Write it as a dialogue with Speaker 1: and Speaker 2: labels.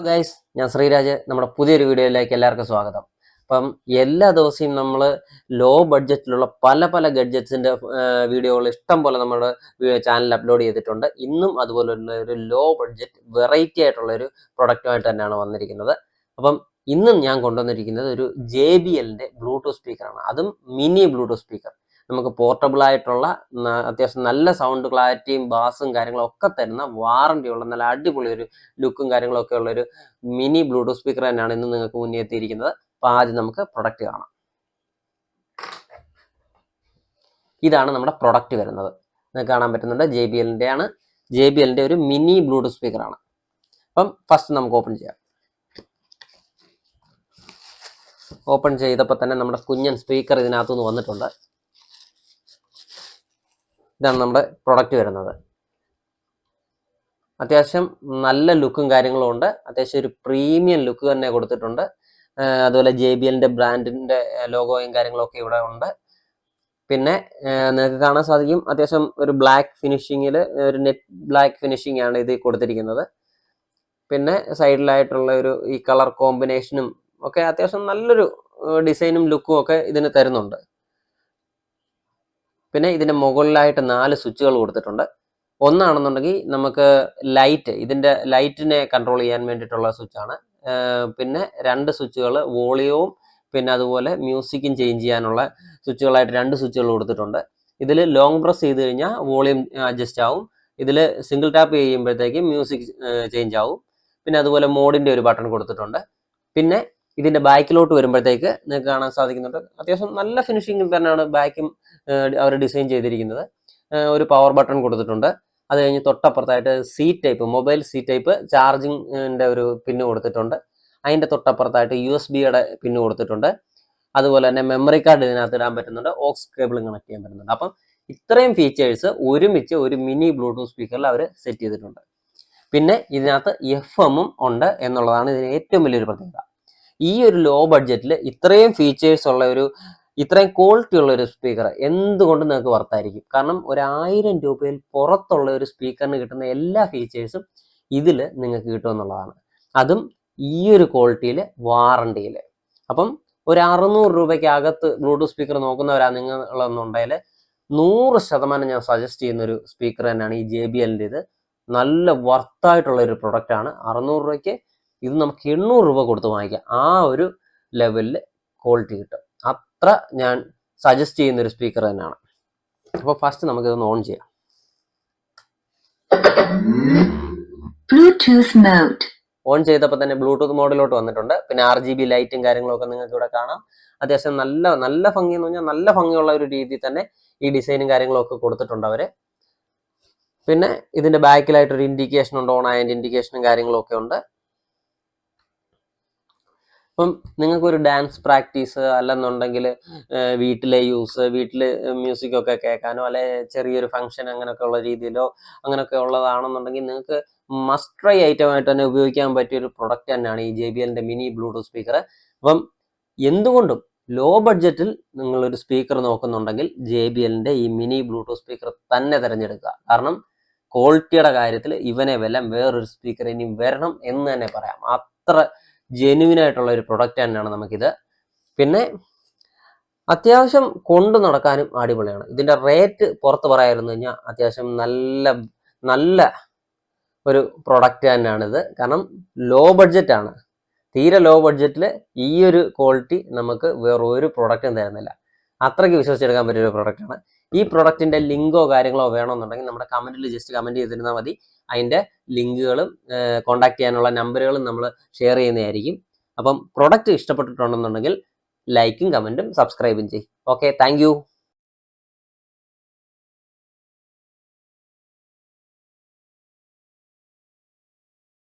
Speaker 1: Guys, ഞാൻ ശ്രീരാജ്. നമ്മുടെ പുതിയൊരു വീഡിയോയിലേക്ക് എല്ലാവർക്കും സ്വാഗതം. അപ്പം എല്ലാ ദിവസവും നമ്മൾ ലോ ബഡ്ജറ്റിലുള്ള പല പല ഗഡ്ജറ്റ്സിൻ്റെ വീഡിയോകൾ ഇഷ്ടം പോലെ നമ്മുടെ ചാനലിൽ അപ്ലോഡ് ചെയ്തിട്ടുണ്ട്. ഇന്നും അതുപോലുള്ള ഒരു ലോ ബഡ്ജറ്റ് വെറൈറ്റി ആയിട്ടുള്ള ഒരു പ്രൊഡക്റ്റുമായിട്ട് തന്നെയാണ് വന്നിരിക്കുന്നത്. അപ്പം ഇന്നും ഞാൻ കൊണ്ടുവന്നിരിക്കുന്നത് ഒരു JBLൻ്റെ ബ്ലൂടൂത്ത് സ്പീക്കറാണ്. അതും മിനി ബ്ലൂടൂത്ത് സ്പീക്കർ. നമുക്ക് പോർട്ടബിൾ ആയിട്ടുള്ള അത്യാവശ്യം നല്ല സൗണ്ട് ക്ലാരിറ്റിയും ബാസും കാര്യങ്ങളും ഒക്കെ തരുന്ന വാറണ്ടി ഉള്ള നല്ല അടിപൊളി ഒരു ലുക്കും കാര്യങ്ങളൊക്കെ ഉള്ള ഒരു മിനി ബ്ലൂടൂത്ത് സ്പീക്കർ തന്നെയാണ് ഇന്ന് നിങ്ങൾക്ക് മുന്നേ എത്തിയിരിക്കുന്നത്. അപ്പോൾ ആദ്യം നമുക്ക് പ്രൊഡക്റ്റ് കാണാം. ഇതാണ് നമ്മുടെ പ്രൊഡക്റ്റ് വരുന്നത്. നിങ്ങൾക്ക് കാണാൻ പറ്റുന്നുണ്ട് JBLൻ്റെ ഒരു മിനി ബ്ലൂടൂത്ത് സ്പീക്കറാണ്. അപ്പം ഫസ്റ്റ് നമുക്ക് ഓപ്പൺ ചെയ്യാം. ഓപ്പൺ ചെയ്തപ്പോൾ തന്നെ നമ്മുടെ കുഞ്ഞൻ സ്പീക്കർ ഇതിനകത്തുനിന്ന് വന്നിട്ടുണ്ട്. ഇതാണ് നമ്മുടെ പ്രൊഡക്റ്റ് വരുന്നത്. അത്യാവശ്യം നല്ല ലുക്കും കാര്യങ്ങളും ഉണ്ട്. അത്യാവശ്യം ഒരു പ്രീമിയം ലുക്ക് തന്നെ കൊടുത്തിട്ടുണ്ട്. അതുപോലെ JBLൻ്റെ ബ്രാൻഡിൻ്റെ ലോഗോയും കാര്യങ്ങളൊക്കെ ഇവിടെ ഉണ്ട്. പിന്നെ നിങ്ങൾക്ക് കാണാൻ സാധിക്കും അത്യാവശ്യം ഒരു ബ്ലാക്ക് ഫിനിഷിങ്ങിൽ ഒരു നെറ്റ് ബ്ലാക്ക് ഫിനിഷിംഗ് ആണ് ഇത് കൊടുത്തിരിക്കുന്നത്. പിന്നെ സൈഡിലായിട്ടുള്ള ഒരു ഈ കളർ കോമ്പിനേഷനും ഒക്കെ അത്യാവശ്യം നല്ലൊരു ഡിസൈനും ലുക്കും ഒക്കെ ഇതിന് തരുന്നുണ്ട്. പിന്നെ ഇതിൻ്റെ മുകളിലായിട്ട് 4 സ്വിച്ചുകൾ കൊടുത്തിട്ടുണ്ട്. ഒന്നാണെന്നുണ്ടെങ്കിൽ നമുക്ക് ഇതിൻ്റെ ലൈറ്റിനെ കൺട്രോൾ ചെയ്യാൻ വേണ്ടിയിട്ടുള്ള സ്വിച്ചാണ്. പിന്നെ 2 സ്വിച്ചുകൾ വോളിയവും പിന്നെ അതുപോലെ മ്യൂസിക്കും ചേഞ്ച് ചെയ്യാനുള്ള സ്വിച്ചുകളായിട്ട് 2 സ്വിച്ചുകൾ കൊടുത്തിട്ടുണ്ട്. ഇതിൽ ലോങ് പ്രസ് ചെയ്ത് കഴിഞ്ഞാൽ വോളിയം അഡ്ജസ്റ്റ് ആവും. ഇതിൽ സിംഗിൾ ടാപ്പ് ചെയ്യുമ്പോഴത്തേക്കും മ്യൂസിക് ചേഞ്ച് ആവും. പിന്നെ അതുപോലെ മോഡിൻ്റെ ഒരു ബട്ടൺ കൊടുത്തിട്ടുണ്ട്. പിന്നെ ഇതിൻ്റെ ബാക്കിലോട്ട് വരുമ്പോഴത്തേക്ക് നിങ്ങൾക്ക് കാണാൻ സാധിക്കുന്നുണ്ട് അത്യാവശ്യം നല്ല ഫിനിഷിങ്ങിൽ തന്നെയാണ് ബാക്കും അവർ ഡിസൈൻ ചെയ്തിരിക്കുന്നത്. ഒരു പവർ ബട്ടൺ കൊടുത്തിട്ടുണ്ട്. അത് കഴിഞ്ഞ് തൊട്ടപ്പുറത്തായിട്ട് മൊബൈൽ സി ടൈപ്പ് ചാർജിങ്ങിൻ്റെ ഒരു പിന്ന് കൊടുത്തിട്ടുണ്ട്. അതിൻ്റെ തൊട്ടപ്പുറത്തായിട്ട് USB-യുടെ പിന്ന് കൊടുത്തിട്ടുണ്ട്. അതുപോലെ തന്നെ മെമ്മറി കാർഡ് ഇതിനകത്ത് ഇടാൻ പറ്റുന്നുണ്ട്. ഓക്സ് കേബിളും കണക്ട് ചെയ്യാൻ പറ്റുന്നുണ്ട്. അപ്പം ഇത്രയും ഫീച്ചേഴ്സ് ഒരുമിച്ച് ഒരു മിനി ബ്ലൂടൂത്ത് സ്പീക്കറിൽ അവർ സെറ്റ് ചെയ്തിട്ടുണ്ട്. പിന്നെ ഇതിനകത്ത് FM-ഉം ഉണ്ട് എന്നുള്ളതാണ് ഇതിന് ഏറ്റവും വലിയൊരു പ്രത്യേകത. ഈ ഒരു ലോ ബഡ്ജറ്റിൽ ഇത്രയും ഫീച്ചേഴ്സ് ഉള്ള ഇത്രയും ക്വാളിറ്റി ഉള്ള ഒരു സ്പീക്കർ എന്തുകൊണ്ടും നിങ്ങൾക്ക് വർത്തായിരിക്കും. കാരണം 1000 രൂപയിൽ പുറത്തുള്ള ഒരു സ്പീക്കറിന് കിട്ടുന്ന എല്ലാ ഫീച്ചേഴ്സും ഇതിൽ നിങ്ങൾക്ക് കിട്ടുമെന്നുള്ളതാണ്. അതും ഈ ഒരു ക്വാളിറ്റിയിൽ വാറണ്ടിയിൽ. അപ്പം ഒരു 600 രൂപയ്ക്ക് അകത്ത് ബ്ലൂടൂത്ത് സ്പീക്കർ നോക്കുന്നവരാണ് നിങ്ങളെന്നുണ്ടെങ്കിൽ 100% ഞാൻ സജസ്റ്റ് ചെയ്യുന്നൊരു സ്പീക്കർ തന്നെയാണ് ഈ JBLൻ്റെ. ഇത് നല്ല വർത്തായിട്ടുള്ള ഒരു പ്രൊഡക്റ്റാണ്. 600 രൂപയ്ക്ക് ഇത് നമുക്ക് 800 രൂപ കൊടുത്ത് വാങ്ങിക്കാം. ആ ഒരു ലെവലിൽ ക്വാളിറ്റി കിട്ടും. അത്ര ഞാൻ സജസ്റ്റ് ചെയ്യുന്നൊരു സ്പീക്കർ തന്നെയാണ്. അപ്പോൾ ഫസ്റ്റ് നമുക്കിതൊന്ന് ഓൺ ചെയ്യാം. ഓൺ ചെയ്തപ്പോൾ തന്നെ ബ്ലൂടൂത്ത് മോഡിലോട്ട് വന്നിട്ടുണ്ട്. പിന്നെ RGB ലൈറ്റും കാര്യങ്ങളൊക്കെ നിങ്ങൾക്ക് ഇവിടെ കാണാം. അത്യാവശ്യം നല്ല ഭംഗി എന്ന് പറഞ്ഞാൽ നല്ല ഭംഗിയുള്ള ഒരു രീതിയിൽ തന്നെ ഈ ഡിസൈനും കാര്യങ്ങളൊക്കെ കൊടുത്തിട്ടുണ്ട് അവർ. പിന്നെ ഇതിൻ്റെ ബാക്കിലായിട്ടൊരു ഇൻഡിക്കേഷൻ ഉണ്ട്, ഓൺ ആയതിൻ്റെ ഇൻഡിക്കേഷനും കാര്യങ്ങളൊക്കെ ഉണ്ട്. അപ്പം നിങ്ങൾക്കൊരു ഡാൻസ് പ്രാക്ടീസ് അല്ലെന്നുണ്ടെങ്കിൽ വീട്ടിലെ വീട്ടിൽ മ്യൂസിക്കൊക്കെ കേൾക്കാനോ അല്ലെ ചെറിയൊരു ഫംഗ്ഷൻ അങ്ങനെയൊക്കെ ഉള്ള രീതിയിലോ അങ്ങനെയൊക്കെ ഉള്ളതാണെന്നുണ്ടെങ്കിൽ നിങ്ങൾക്ക് മസ്റ്റ് ട്രൈ ഐറ്റമായിട്ട് തന്നെ ഉപയോഗിക്കാൻ പറ്റിയൊരു പ്രൊഡക്റ്റ് തന്നെയാണ് ഈ JBLൻ്റെ മിനി ബ്ലൂടൂത്ത് സ്പീക്കർ. അപ്പം എന്തുകൊണ്ടും ലോ ബഡ്ജറ്റിൽ നിങ്ങളൊരു സ്പീക്കർ നോക്കുന്നുണ്ടെങ്കിൽ JBLൻ്റെ ഈ മിനി ബ്ലൂടൂത്ത് സ്പീക്കർ തന്നെ തിരഞ്ഞെടുക്കുക. കാരണം ക്വാളിറ്റിയുടെ കാര്യത്തിൽ ഇവനെ വെല്ലം വേറൊരു സ്പീക്കർ ഇനി വരണം എന്ന് തന്നെ പറയാം. അത്ര ജെന്യുവിൻ ആയിട്ടുള്ള ഒരു പ്രൊഡക്റ്റ് തന്നെയാണ് നമുക്കിത്. പിന്നെ അത്യാവശ്യം കൊണ്ടു നടക്കാനും അടിപൊളിയാണ്. ഇതിൻ്റെ റേറ്റ് പുറത്ത് പറയായിരുന്നു കഴിഞ്ഞാൽ അത്യാവശ്യം നല്ല ഒരു പ്രൊഡക്റ്റ് തന്നെയാണിത്. കാരണം ലോ ബഡ്ജറ്റാണ്. തീരെ ലോ ബഡ്ജറ്റിൽ ഈ ഒരു ക്വാളിറ്റി നമുക്ക് വേറൊരു പ്രൊഡക്റ്റും തരുന്നില്ല. അത്രയ്ക്ക് വിശ്വസിച്ചെടുക്കാൻ പറ്റിയൊരു പ്രൊഡക്റ്റാണ്. ഈ പ്രൊഡക്റ്റിൻ്റെ ലിങ്കോ കാര്യങ്ങളോ വേണമെന്നുണ്ടെങ്കിൽ നമ്മുടെ കമൻറ്റിൽ ജസ്റ്റ് കമൻറ്റ് ചെയ്തിരുന്നാൽ മതി. അതിൻ്റെ ലിങ്കുകളും കോൺടാക്ട് ചെയ്യാനുള്ള നമ്പറുകളും നമ്മൾ ഷെയർ ചെയ്യുന്നതായിരിക്കും. അപ്പം പ്രൊഡക്റ്റ് ഇഷ്ടപ്പെട്ടിട്ടുണ്ടെന്നുണ്ടെങ്കിൽ ലൈക്കും കമൻറ്റും സബ്സ്ക്രൈബും ചെയ്യും. Okay, thank you.